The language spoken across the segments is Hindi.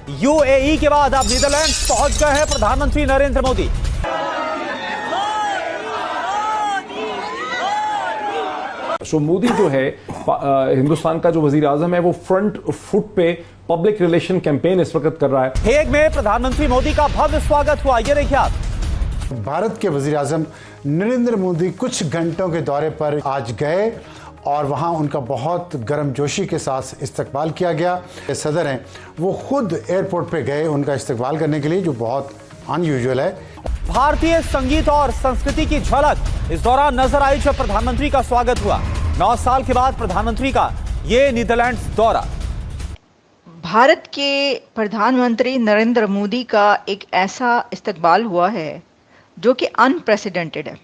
यूएई के बाद अब नीदरलैंड्स पहुंच गए हैं प्रधानमंत्री नरेंद्र मोदी। सो मोदी जो है हिंदुस्तान का जो वजीर आजम है वो फ्रंट फुट पे पब्लिक रिलेशन कैंपेन इस वक्त कर रहा है। हेग में प्रधानमंत्री मोदी का भव्य स्वागत हुआ। ये देखिए आप, भारत के वजीर आजम नरेंद्र मोदी कुछ घंटों के दौरे पर आज गए और वहां उनका बहुत गर्मजोशी के साथ इस्तकबाल किया गया। सदर हैं वो खुद एयरपोर्ट पे गए उनका इस्तकबाल करने के लिए, जो बहुत अनयूजुअल है। भारतीय संगीत और संस्कृति की झलक इस दौरान नजर आई जब प्रधानमंत्री का स्वागत हुआ। 9 साल के बाद प्रधानमंत्री का ये नीदरलैंड्स दौरा। भारत के प्रधानमंत्री नरेंद्र मोदी का एक ऐसा इस्तकबाल हुआ है जो कि अनप्रेसिडेंटेड है।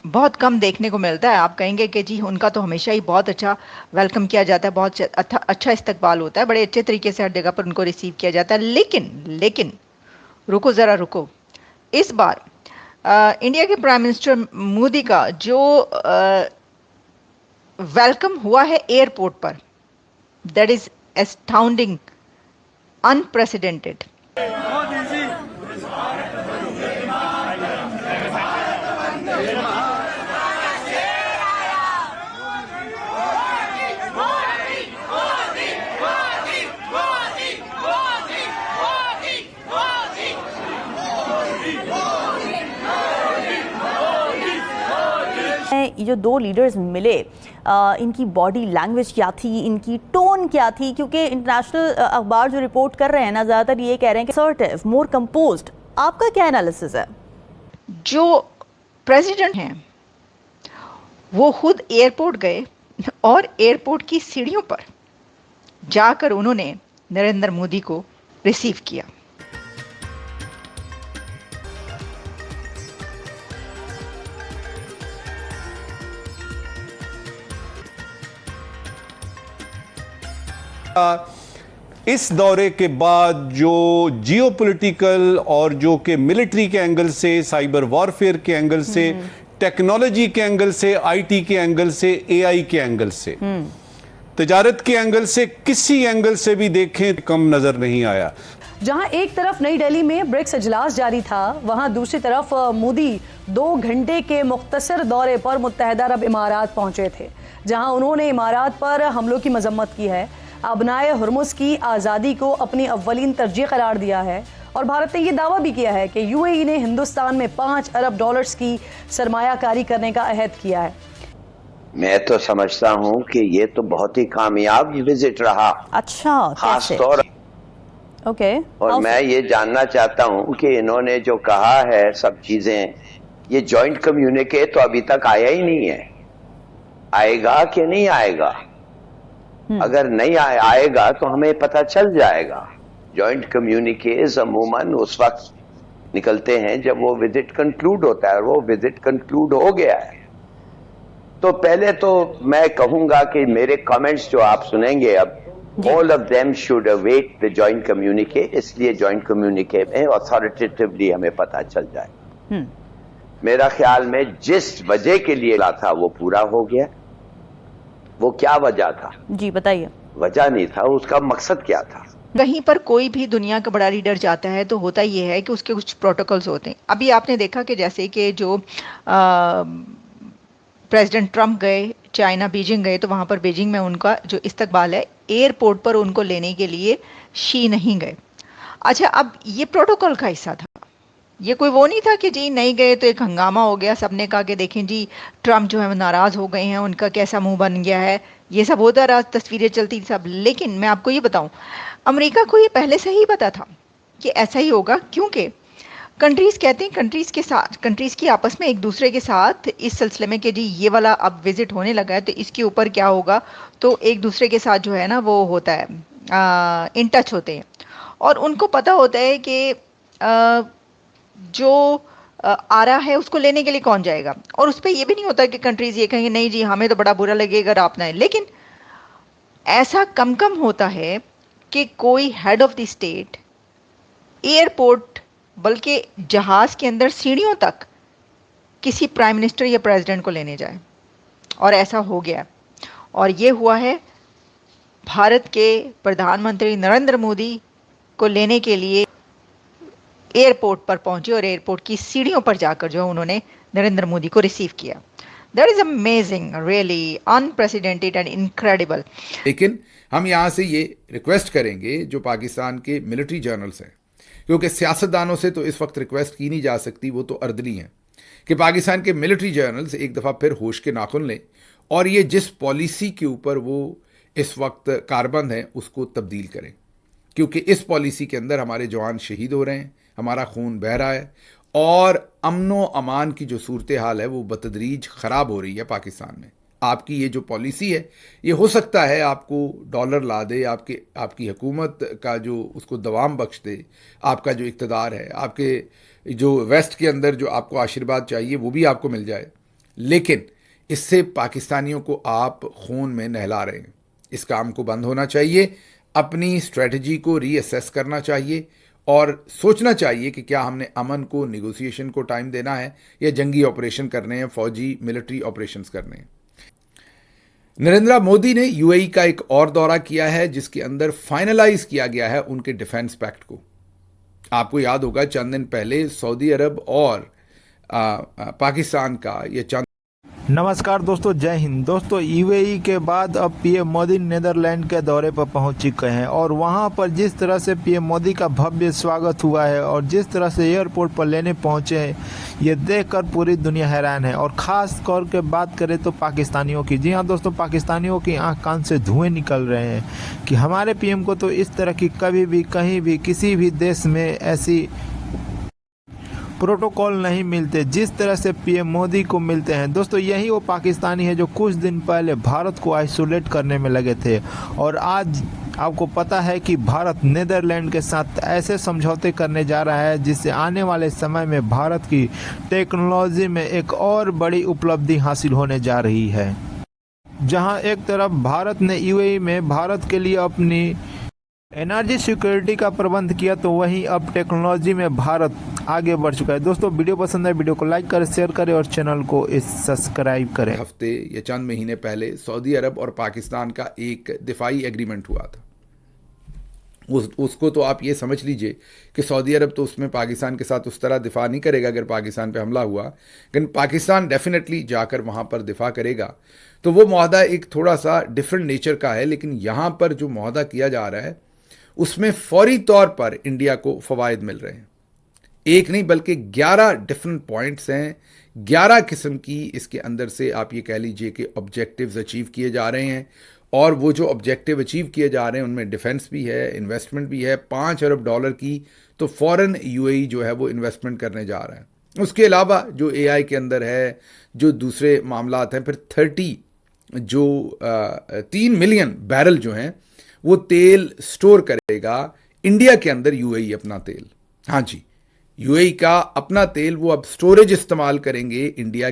बहुत कम देखने को मिलता है। आप कहेंगे कि जी उनका तो हमेशा ही बहुत अच्छा वेलकम किया जाता है, बहुत अच्छा इस्तकबाल होता है, बड़े अच्छे तरीके से हर जगह पर उनको रिसीव किया जाता है। लेकिन रुको ज़रा रुको, इस बार इंडिया के प्राइम मिनिस्टर मोदी का जो वेलकम हुआ है एयरपोर्ट पर, दैट इज एस्टाउंडिंग, अनप्रेसिडेंटेड। ये जो दो लीडर्स मिले, इनकी बॉडी लैंग्वेज क्या थी, इनकी टोन क्या थी, क्योंकि इंटरनेशनल अखबार जो रिपोर्ट कर रहे हैं ना, ज़्यादातर ये कह रहे हैं कि असर्टिव, मोर कंपोज्ड। आपका क्या एनालिसिस है? जो प्रेसिडेंट हैं वो खुद एयरपोर्ट गए और एयरपोर्ट की सीढ़ियों पर जाकर उन्होंने नरेंद्र मोदी को रिसीव किया। इस दौरे के बाद जो जियोपॉलिटिकल और जो कि मिलिट्री के एंगल से, साइबर वॉरफेयर के एंगल से, टेक्नोलॉजी के एंगल से, आईटी के एंगल से, एआई के एंगल से, तिजारत के एंगल से, किसी एंगल से भी देखें कम नजर नहीं आया। जहां एक तरफ नई दिल्ली में ब्रिक्स इजलास जारी था, वहां दूसरी तरफ मोदी 2 घंटे के मुख्तसर दौरे पर मुत्तहदा अरब इमारात पहुंचे थे, जहां उन्होंने इमारात पर हमलों की मजम्मत की है, अबनाए हुर्मुज की आज़ादी को अपनी अव्वलीन तरजीह करार दिया है, और भारत ने यह दावा भी किया है कि यूएई ने हिंदुस्तान में $5 अरब की सरमायाकारी करने का अहद किया है। मैं तो समझता हूं कि ये तो बहुत ही कामयाब विजिट रहा। अच्छा, खास तौर ओके। और मैं ये जानना चाहता हूं कि इन्होंने जो कहा है सब चीजें, ये जॉइंट कम्युनिके तो अभी तक आया ही नहीं है। आएगा कि नहीं आएगा? अगर नहीं आएगा तो हमें पता चल जाएगा। जॉइंट कम्युनिकेज अमूमन उस वक्त निकलते हैं जब वो विजिट कंक्लूड होता है, और वो विजिट कंक्लूड हो गया है। तो पहले तो मैं कहूंगा कि मेरे कमेंट्स जो आप सुनेंगे अब, all of them should await the joint communique, इसलिए जॉइंट कम्युनिके में अथॉरिटेटिवली हमें पता चल जाए। मेरा ख्याल में जिस वजह के लिए था वो पूरा हो गया। वो क्या वजह था? जी बताइए। वजह नहीं था, उसका मकसद क्या था? कहीं पर कोई भी दुनिया का बड़ा लीडर जाता है तो होता ये है कि उसके कुछ प्रोटोकॉल्स होते हैं। अभी आपने देखा कि जैसे कि जो प्रेसिडेंट ट्रम्प गए चाइना, बीजिंग गए, तो वहाँ पर बीजिंग में उनका जो इस्तकबाल है, एयरपोर्ट पर उनको लेने के लिए शी नहीं गए। अच्छा, अब ये प्रोटोकॉल का हिस्सा था, ये कोई वो नहीं था कि जी नहीं गए तो एक हंगामा हो गया, सबने कहा कि देखें जी ट्रम्प जो है वो नाराज़ हो गए हैं, उनका कैसा मुंह बन गया है, ये सब होता रहा, तस्वीरें चलती सब। लेकिन मैं आपको ये बताऊं, अमेरिका को ये पहले से ही पता था कि ऐसा ही होगा, क्योंकि कंट्रीज़ कहते हैं कंट्रीज़ की आपस में एक दूसरे के साथ इस सिलसिले में कि जी ये वाला अब विजिट होने लगा है तो इसके ऊपर क्या होगा, तो एक दूसरे के साथ जो है ना वो होता है, इन टच होते हैं, और उनको पता होता है कि जो आ रहा है उसको लेने के लिए कौन जाएगा। और उस पर यह भी नहीं होता कि कंट्रीज ये कहेंगे नहीं जी हमें तो बड़ा बुरा लगेगा अगर आप ना आए। लेकिन ऐसा कम होता है कि कोई head of the state airport, बल्कि जहाज के अंदर सीढ़ियों तक किसी प्राइम मिनिस्टर या प्रेसिडेंट को लेने जाए, और ऐसा हो गया। और ये हुआ है भारत के प्रधानमंत्री नरेंद्र मोदी को लेने के लिए एयरपोर्ट पर पहुंचे और एयरपोर्ट की सीढ़ियों पर जाकर जो उन्होंने नरेंद्र मोदी को रिसीव किया। That is amazing, really unprecedented and incredible. लेकिन हम यहाँ से ये रिक्वेस्ट करेंगे जो पाकिस्तान के मिलिट्री जर्नल्स हैं, क्योंकि सियासतदानों से तो इस वक्त रिक्वेस्ट की नहीं जा सकती, वो तो अर्दली हैं, कि पाकिस्तान के मिलिट्री जर्नल्स एक दफ़ा फिर होश के नाखुन लें और ये जिस पॉलिसी के ऊपर वो इस वक्त कारबंद हैं उसको तब्दील करें, क्योंकि इस पॉलिसी के अंदर हमारे जवान शहीद हो रहे हैं, हमारा खून बह रहा है और अमनो अमान की जो सूरत हाल है वो बतदरीज ख़राब हो रही है पाकिस्तान में। आपकी ये जो पॉलिसी है ये हो सकता है आपको डॉलर ला दे, आपकी हुकूमत का जो उसको दवाम बख्श दे, आपका जो इक़्तिदार है, आपके जो वेस्ट के अंदर जो आपको आशीर्वाद चाहिए वो भी आपको मिल जाए, लेकिन इससे पाकिस्तानियों को आप खून में नहला रहे हैं। इस काम को बंद होना चाहिए, अपनी स्ट्रेटजी को रीअसेस करना चाहिए और सोचना चाहिए कि क्या हमने अमन को, निगोसिएशन को टाइम देना है या जंगी ऑपरेशन करने हैं, फौजी मिलिट्री ऑपरेशंस करने हैं। नरेंद्र मोदी ने यूएई का एक और दौरा किया है जिसके अंदर फाइनलाइज किया गया है उनके डिफेंस पैक्ट को। आपको याद होगा चंद दिन पहले सऊदी अरब और पाकिस्तान का ये चंद। नमस्कार दोस्तों, जय हिंद। दोस्तों, यूएई के बाद अब पीएम मोदी नीदरलैंड के दौरे पर पहुंच चुके हैं और वहां पर जिस तरह से पीएम मोदी का भव्य स्वागत हुआ है और जिस तरह से एयरपोर्ट पर लेने पहुंचे हैं, ये देखकर पूरी दुनिया हैरान है। और ख़ास तौर के बात करें तो पाकिस्तानियों की। जी हाँ दोस्तों, पाकिस्तानियों की आँख कान से धुएँ निकल रहे हैं कि हमारे पीएम को तो इस तरह की कभी भी, कहीं भी, किसी भी देश में ऐसी प्रोटोकॉल नहीं मिलते जिस तरह से पीएम मोदी को मिलते हैं। दोस्तों, यही वो पाकिस्तानी है जो कुछ दिन पहले भारत को आइसोलेट करने में लगे थे और आज आपको पता है कि भारत नीदरलैंड के साथ ऐसे समझौते करने जा रहा है जिससे आने वाले समय में भारत की टेक्नोलॉजी में एक और बड़ी उपलब्धि हासिल होने जा रही है। जहां एक तरफ भारत ने यूएई में भारत के लिए अपनी एनर्जी सिक्योरिटी का प्रबंध किया, तो वहीं अब टेक्नोलॉजी में भारत आगे बढ़ चुका है। दोस्तों, वीडियो पसंद है, वीडियो को लाइक करें, शेयर करें और चैनल को सब्सक्राइब करें। हफ्ते या चंद महीने पहले सऊदी अरब और पाकिस्तान का एक दिफाई एग्रीमेंट हुआ था। उसको तो आप ये समझ लीजिए कि सऊदी अरब तो उसमें पाकिस्तान के साथ उस तरह दिफा नहीं करेगा अगर पाकिस्तान पे हमला हुआ, लेकिन पाकिस्तान डेफिनेटली जाकर वहाँ पर दिफा करेगा। तो वो मुआहदा एक थोड़ा सा डिफरेंट नेचर का है, लेकिन यहाँ पर जो मुआहदा किया जा रहा है उसमें फौरी तौर पर इंडिया को फ़वाइद मिल रहे हैं। एक नहीं बल्कि 11 डिफरेंट पॉइंट्स हैं, 11 किस्म की इसके अंदर से आप ये कह लीजिए कि ऑब्जेक्टिव्स अचीव किए जा रहे हैं। और वो जो ऑब्जेक्टिव अचीव किए जा रहे हैं उनमें डिफेंस भी है, इन्वेस्टमेंट भी है। $5 अरब की तो फ़ौरन यूएई जो है वो इन्वेस्टमेंट करने जा रहा है। उसके अलावा जो एआई के अंदर है, जो दूसरे मामलात हैं, फिर 3 मिलियन बैरल जो हैं वो तेल स्टोर करेगा इंडिया के अंदर यूएई अपना तेल। हाँ जी, यूएई का अपना तेल वो अब स्टोरेज इस्तेमाल करेंगे इंडिया की